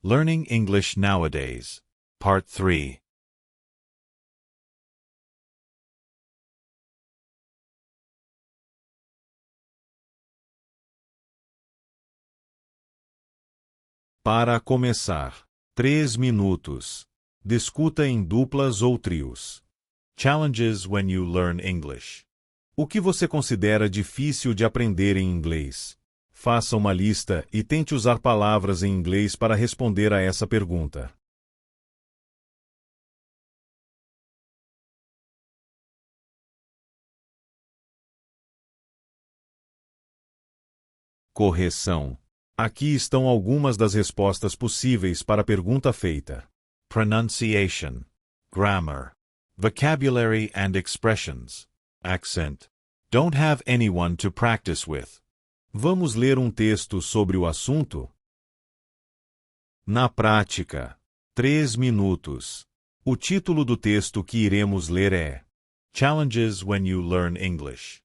Learning English Nowadays, Part 3. Para começar, 3 minutos. Discuta em duplas ou trios. Challenges when you learn English. O que você considera difícil de aprender em inglês? Faça uma lista e tente usar palavras em inglês para responder a essa pergunta. Correção. Aqui estão algumas das respostas possíveis para a pergunta feita. Pronunciation, grammar, vocabulary and expressions, accent. Don't have anyone to practice with. Vamos ler um texto sobre o assunto? Na prática, 3 minutos. O título do texto que iremos ler é Challenges when you learn English.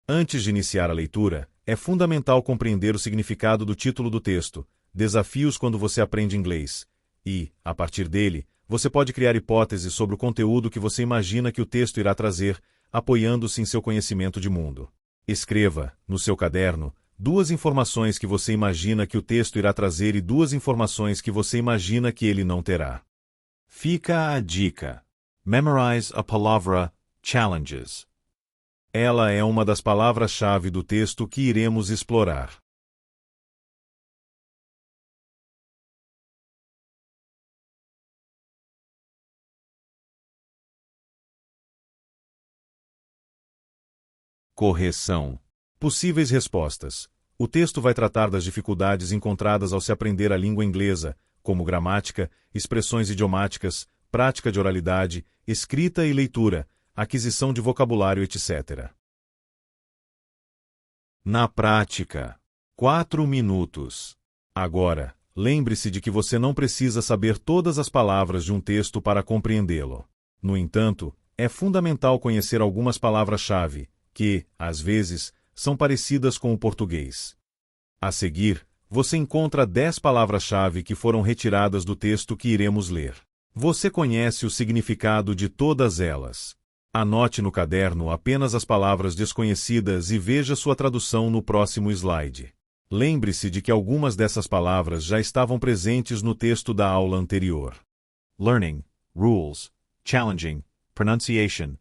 Antes de iniciar a leitura, é fundamental compreender o significado do título do texto, Desafios quando você aprende inglês, e, a partir dele, você pode criar hipóteses sobre o conteúdo que você imagina que o texto irá trazer, apoiando-se em seu conhecimento de mundo. Escreva, no seu caderno, 2 informações que você imagina que o texto irá trazer e 2 informações que você imagina que ele não terá. Fica a dica. Memorize a palavra challenges. Ela é uma das palavras-chave do texto que iremos explorar. Correção. Possíveis respostas. O texto vai tratar das dificuldades encontradas ao se aprender a língua inglesa, como gramática, expressões idiomáticas, prática de oralidade, escrita e leitura, aquisição de vocabulário, etc. Na prática, 4 minutos. Agora, lembre-se de que você não precisa saber todas as palavras de um texto para compreendê-lo. No entanto, é fundamental conhecer algumas palavras-chave, que, às vezes, são parecidas com o português. A seguir, você encontra 10 palavras-chave que foram retiradas do texto que iremos ler. Você conhece o significado de todas elas. Anote no caderno apenas as palavras desconhecidas e veja sua tradução no próximo slide. Lembre-se de que algumas dessas palavras já estavam presentes no texto da aula anterior. Learning, rules, challenging, pronunciation,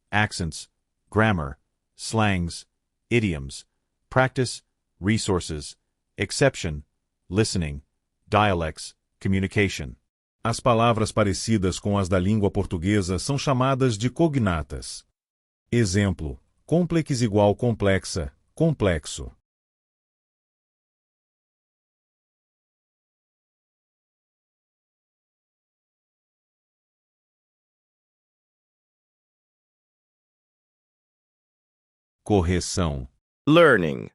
accents, grammar, slangs, idioms, practice, resources, exception, listening, dialects, communication. As palavras parecidas com as da língua portuguesa são chamadas de cognatas. Exemplo: complex igual complexa, complexo. Correção. Learning,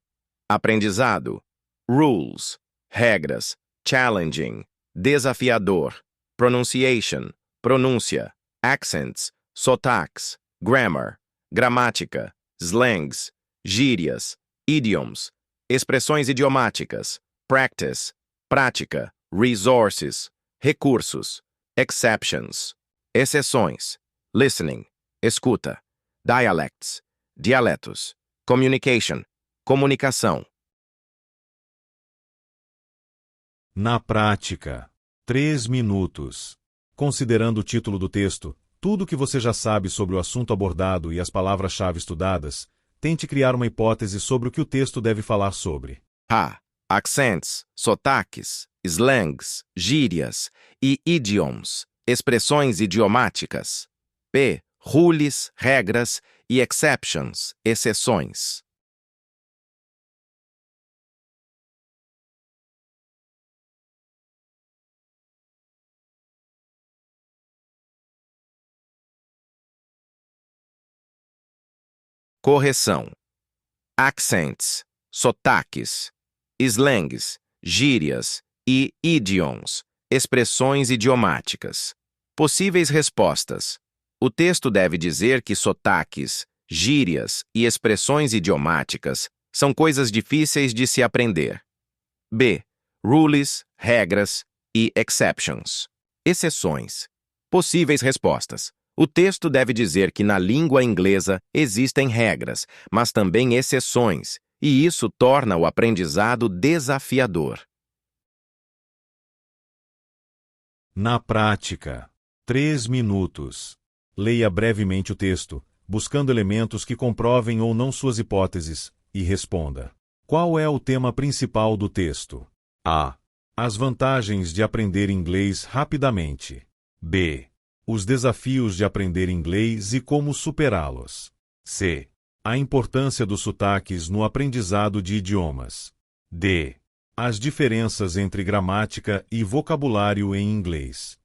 aprendizado. Rules, regras. Challenging, desafiador. Pronunciation, pronúncia. Accents, sotaques. Grammar, gramática. Slangs, gírias. Idioms, expressões idiomáticas. Practice, prática. Resources, recursos. Exceptions, exceções. Listening, escuta. Dialects, dialetos. Communication, comunicação. Na prática, 3 minutos. Considerando o título do texto, tudo o que você já sabe sobre o assunto abordado e as palavras-chave estudadas, tente criar uma hipótese sobre o que o texto deve falar sobre. A. Accents, sotaques, slangs, gírias e idioms, expressões idiomáticas. B. Rules, regras e exceptions, exceções. Correção. Accents, sotaques, slangs, gírias e idioms, expressões idiomáticas. Possíveis respostas. O texto deve dizer que sotaques, gírias e expressões idiomáticas são coisas difíceis de se aprender. B. Rules, regras e exceptions. Exceções. Possíveis respostas. O texto deve dizer que na língua inglesa existem regras, mas também exceções, e isso torna o aprendizado desafiador. Na prática. 3 minutos. Leia brevemente o texto, buscando elementos que comprovem ou não suas hipóteses, e responda. Qual é o tema principal do texto? A. As vantagens de aprender inglês rapidamente. B. Os desafios de aprender inglês e como superá-los. C. A importância dos sotaques no aprendizado de idiomas. D. As diferenças entre gramática e vocabulário em inglês.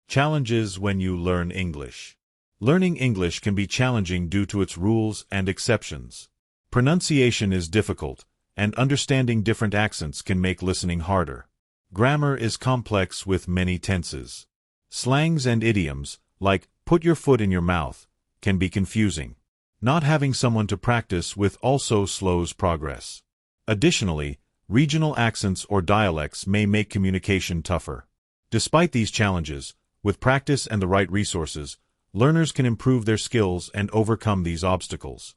Challenges when you learn English. Learning English can be challenging due to its rules and exceptions. Pronunciation is difficult, and understanding different accents can make listening harder. Grammar is complex with many tenses. Slangs and idioms, like put your foot in your mouth, can be confusing. Not having someone to practice with also slows progress. Additionally, regional accents or dialects may make communication tougher. Despite these challenges, with practice and the right resources, learners can improve their skills and overcome these obstacles.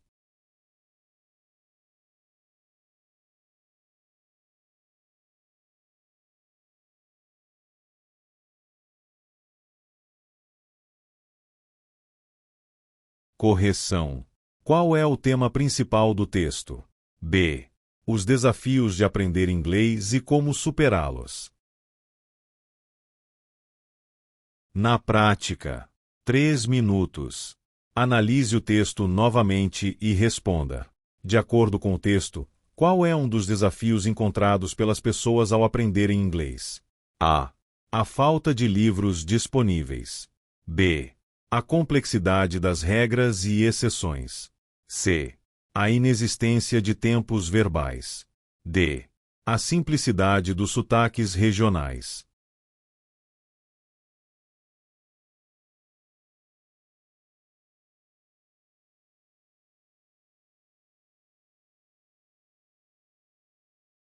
Correção. Qual é o tema principal do texto? B. Os desafios de aprender inglês e como superá-los. Na prática. 3 minutos. Analise o texto novamente e responda. De acordo com o texto, qual é um dos desafios encontrados pelas pessoas ao aprenderem inglês? A. A falta de livros disponíveis. B. A complexidade das regras e exceções. C. A inexistência de tempos verbais. D. A simplicidade dos sotaques regionais.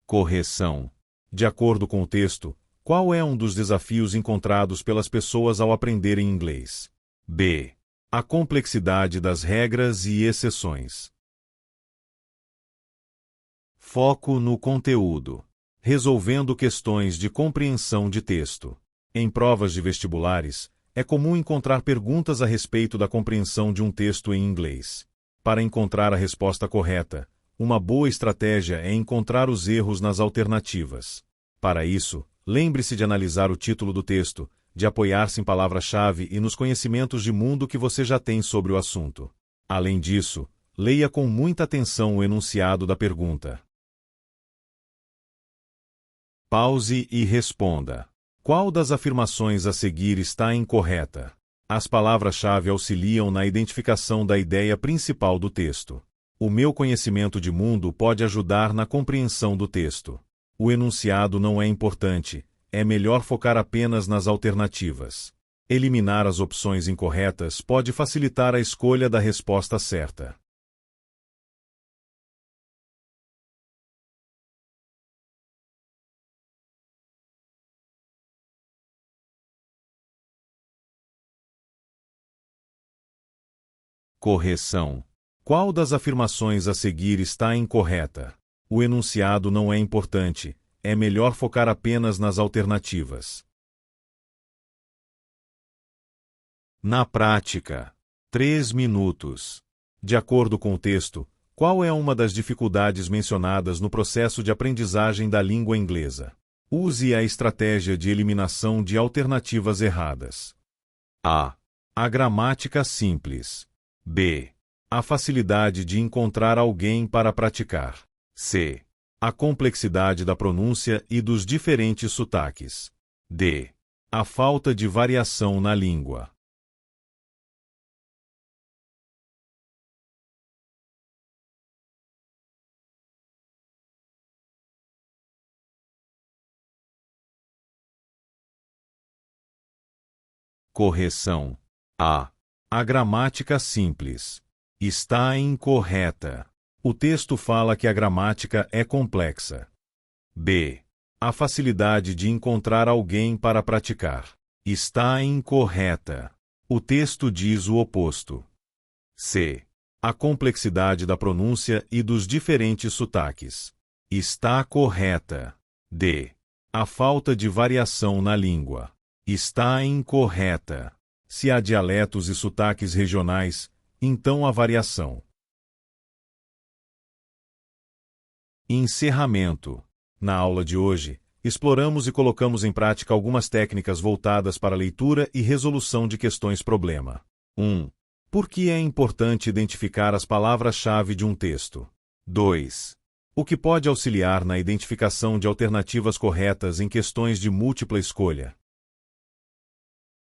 Correção. De acordo com o texto, qual é um dos desafios encontrados pelas pessoas ao aprenderem inglês? B. A complexidade das regras e exceções. Foco no conteúdo. Resolvendo questões de compreensão de texto. Em provas de vestibulares, é comum encontrar perguntas a respeito da compreensão de um texto em inglês. Para encontrar a resposta correta, uma boa estratégia é encontrar os erros nas alternativas. Para isso, lembre-se de analisar o título do texto, de apoiar-se em palavra-chave e nos conhecimentos de mundo que você já tem sobre o assunto. Além disso, leia com muita atenção o enunciado da pergunta. Pause e responda. Qual das afirmações a seguir está incorreta? As palavras-chave auxiliam na identificação da ideia principal do texto. O meu conhecimento de mundo pode ajudar na compreensão do texto. O enunciado não é importante, é melhor focar apenas nas alternativas. Eliminar as opções incorretas pode facilitar a escolha da resposta certa. Correção. Qual das afirmações a seguir está incorreta? O enunciado não é importante, é melhor focar apenas nas alternativas. Na prática. 3 minutos. De acordo com o texto, qual é uma das dificuldades mencionadas no processo de aprendizagem da língua inglesa? Use a estratégia de eliminação de alternativas erradas. A. A gramática simples. B. A facilidade de encontrar alguém para praticar. C. A complexidade da pronúncia e dos diferentes sotaques. D. A falta de variação na língua. Correção. A. A gramática simples. Está incorreta. O texto fala que a gramática é complexa. B. A facilidade de encontrar alguém para praticar. Está incorreta. O texto diz o oposto. C. A complexidade da pronúncia e dos diferentes sotaques. Está correta. D. A falta de variação na língua. Está incorreta. Se há dialetos e sotaques regionais, então há variação. Encerramento. Na aula de hoje, exploramos e colocamos em prática algumas técnicas voltadas para a leitura e resolução de questões-problema. 1. Por que é importante identificar as palavras-chave de um texto? 2. O que pode auxiliar na identificação de alternativas corretas em questões de múltipla escolha?